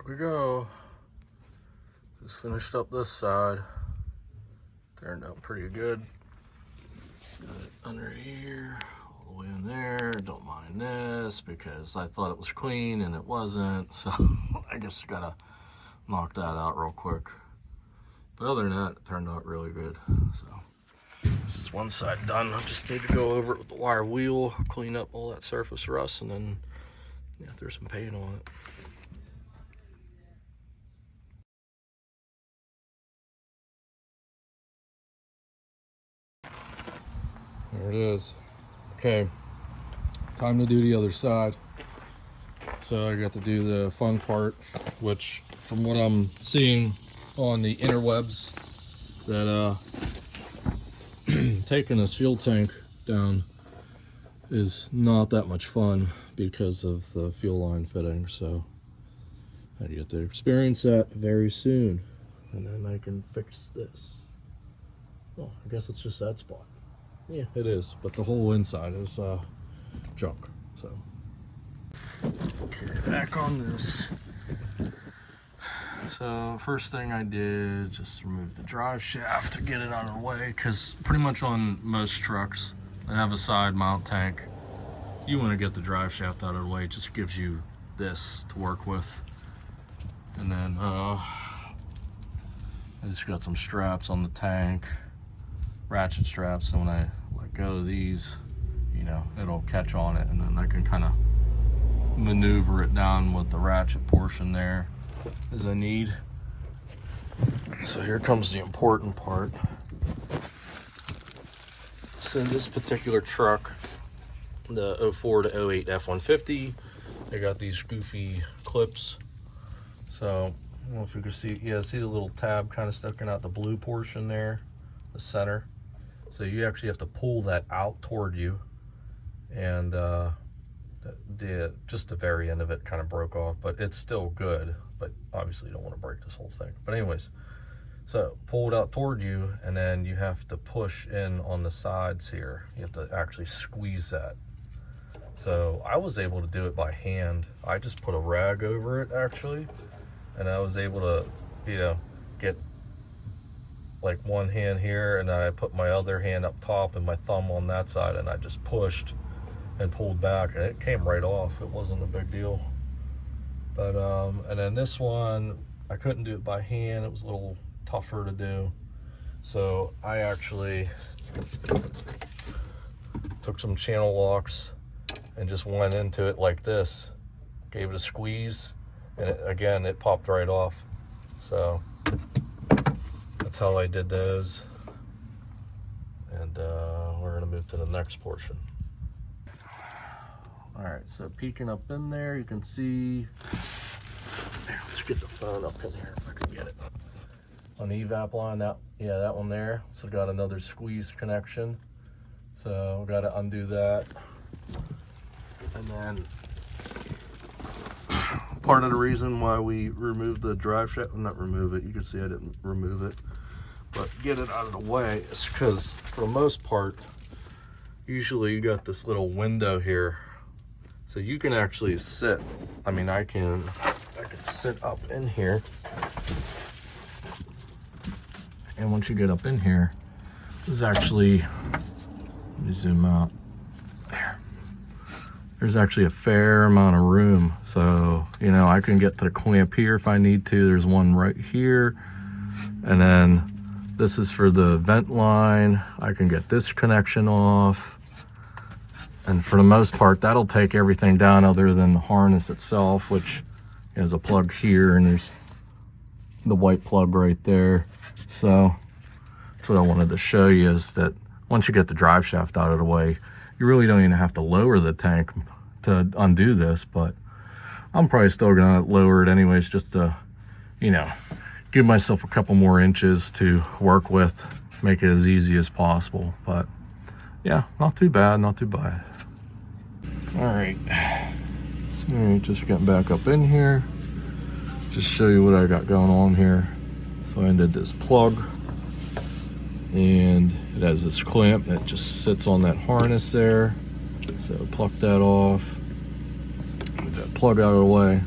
we go. Just finished up this side. Turned out pretty good. Got it under here, all the way in there. Don't mind this because I thought it was clean and it wasn't. So I just gotta knock that out real quick. But other than that, it turned out really good. So this is one side done. I just need to go over it with the wire wheel, clean up all that surface rust, and then throw some paint on it. There it is. Okay, time to do the other side. So I got to do the fun part, which from what I'm seeing on the interwebs, that taking this fuel tank down is not that much fun because of the fuel line fitting. So I get to experience that very soon, and then I can fix this. Well, I guess it's just that spot. Yeah, it is, but the whole inside is junk. So okay, back on this. So first thing I did, just remove the drive shaft to get it out of the way, because pretty much on most trucks that have a side mount tank, you want to get the drive shaft out of the way. It just gives you this to work with. And then I just got some straps on the tank, ratchet straps, so when I let go of these, it'll catch on it, and then I can kind of maneuver it down with the ratchet portion there as I need. So here comes the important part. So this particular truck, the Ford F150, they got these goofy clips. So I don't know if you can see, see the little tab kind of sticking out the blue portion there, the center. So you actually have to pull that out toward you, and just the very end of it kind of broke off, but it's still good. But obviously you don't want to break this whole thing. But anyways, so pull it out toward you, and then you have to push in on the sides here. You have to actually squeeze that. So I was able to do it by hand. I just put a rag over it actually, and I was able to, get like one hand here, and then I put my other hand up top and my thumb on that side, and I just pushed and pulled back, and it came right off. It wasn't a big deal. But and then this one, I couldn't do it by hand. It was a little tougher to do. So I actually took some channel locks and just went into it like this, gave it a squeeze, and it popped right off. So that's how I did those. And we're gonna move to the next portion. All right, so peeking up in there, you can see, let's get the phone up in here if I can get it. On the evap line, that one there, so got another squeeze connection. So got to undo that. And then part of the reason why we removed the drive shaft, not remove it, you can see I didn't remove it, but get it out of the way, is because for the most part, usually you got this little window here. So you can actually sit, I can sit up in here. And once you get up in here, this is actually, let me zoom out. There. There's actually a fair amount of room. So, I can get to the clamp here if I need to. There's one right here. And then this is for the vent line. I can get this connection off. And for the most part, that'll take everything down other than the harness itself, which has a plug here, and there's the white plug right there. So that's what I wanted to show you, is that once you get the drive shaft out of the way, you really don't even have to lower the tank to undo this, but I'm probably still gonna lower it anyways, just to, give myself a couple more inches to work with, make it as easy as possible. But yeah, not too bad, not too bad. All right, just getting back up in here, just show you what I got going on here. So I undid this plug, and it has this clamp that just sits on that harness there. So pluck that off, get that plug out of the way.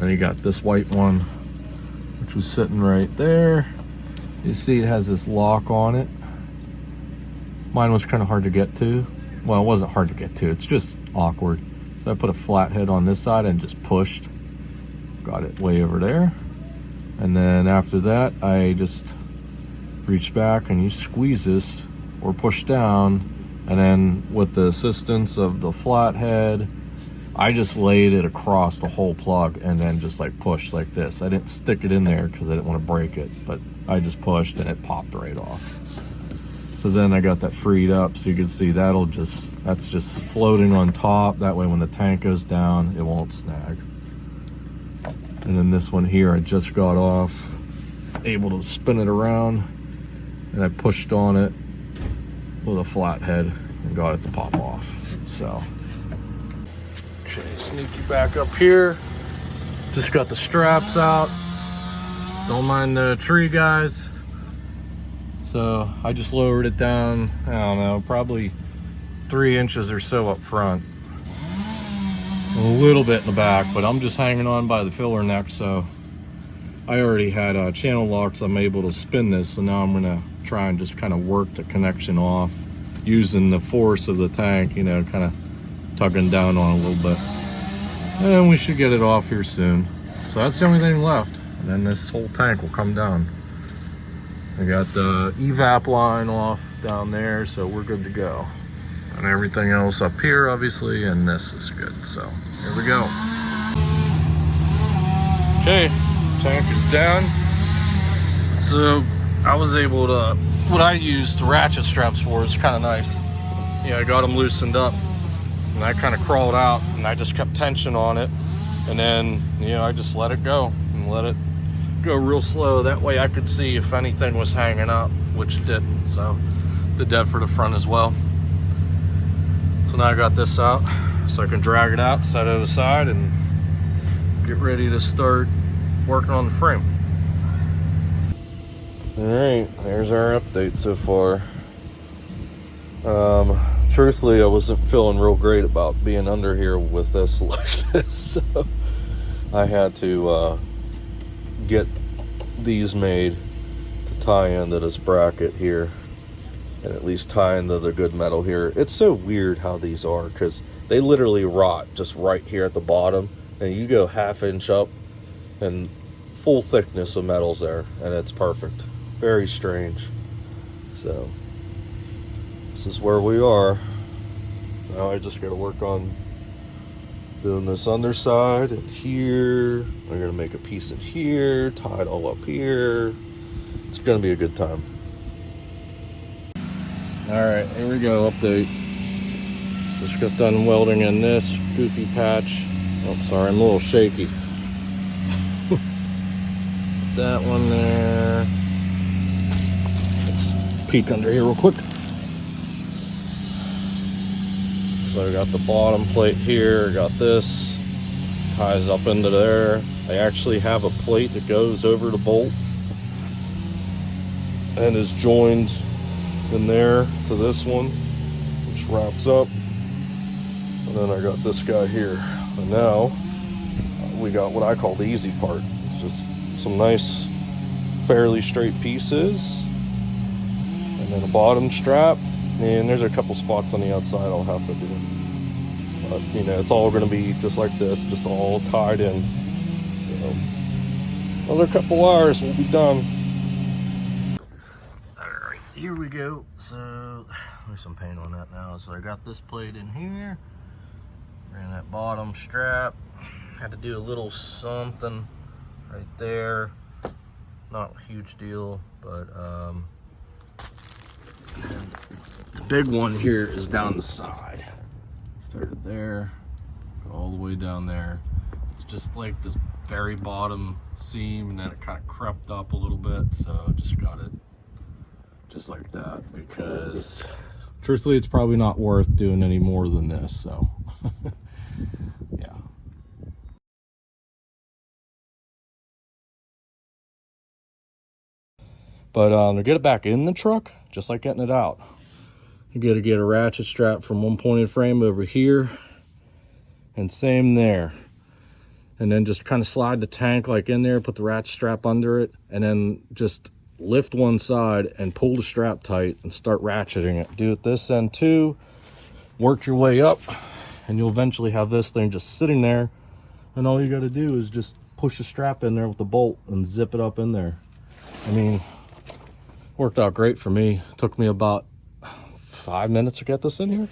And you got this white one, which was sitting right there. You see it has this lock on it. Mine was kind of hard to get to. Well, it wasn't hard to get to, it's just awkward. So I put a flathead on this side and just pushed. Got it way over there. And then after that, I just reach back and you squeeze this or push down. And then with the assistance of the flathead, I just laid it across the whole plug and then just like pushed like this. I didn't stick it in there because I didn't want to break it, but I just pushed and it popped right off. So then I got that freed up, so you can see that's just floating on top. That way when the tank goes down, it won't snag. And then this one here, I just got off, able to spin it around, and I pushed on it with a flathead and got it to pop off. So, okay, sneak you back up here. Just got the straps out. Don't mind the tree, guys. So I just lowered it down, I don't know, probably 3 inches or so up front. A little bit in the back, but I'm just hanging on by the filler neck, so I already had channel locks. I'm able to spin this, so now I'm gonna try and just kind of work the connection off using the force of the tank, you know, kind of tugging down on it a little bit. And we should get it off here soon. So that's the only thing left, and then this whole tank will come down. I got the evap line off down there, so we're good to go. And everything else up here, obviously, and this is good. So here we go. Okay, tank is down. So I was able to, what I used the ratchet straps for is kind of nice. Yeah, I got them loosened up, and I kind of crawled out, and I just kept tension on it, and then, you know, I just let it go and let it go real slow. That way I could see if anything was hanging up, which it didn't. So did that for the front as well. So now I got this out so I can drag it out, set it aside, and get ready to start working on the frame. All right, there's our update so far. Truthfully, I wasn't feeling real great about being under here with this like this, so I had to get these made to tie into this bracket here and at least tie into the good metal here. It's so weird how these are, because they literally rot just right here at the bottom, and you go ½ inch up and full thickness of metals there, and it's perfect. Very strange. So this is where we are now. I just got to work on doing this underside and here. I'm gonna make a piece in here, tie it all up here. It's gonna be a good time. All right, here we go, update. Just got done welding in this goofy patch. Oh, sorry, I'm a little shaky. That one there. Let's peek under here real quick. So I got the bottom plate here, got this, ties up into there. I actually have a plate that goes over the bolt and is joined in there to this one, which wraps up. And then I got this guy here. And now we got what I call the easy part. It's just some nice, fairly straight pieces. And then a bottom strap. And there's a couple spots on the outside I'll have to do. But, you know, it's all going to be just like this, just all tied in. So, another couple hours, we'll be done. Alright, here we go. So, there's some paint on that now. So, I got this plate in here. Ran that bottom strap. Had to do a little something right there. Not a huge deal, but, the big one here is down the side. Started there, go all the way down there. It's just like this very bottom seam, and then it kind of crept up a little bit, so just got it just like that, because truthfully it's probably not worth doing any more than this, so yeah. But to get it back in the truck, just like getting it out, you got to get a ratchet strap from one pointed frame over here, and same there. and then just kind of slide the tank like in there, put the ratchet strap under it, and then just lift one side and pull the strap tight and start ratcheting it. Do it this end too, work your way up, and you'll eventually have this thing just sitting there, and all you got to do is just push the strap in there with the bolt and zip it up in there. I mean, worked out great for me. It took me about 5 minutes to get this in here.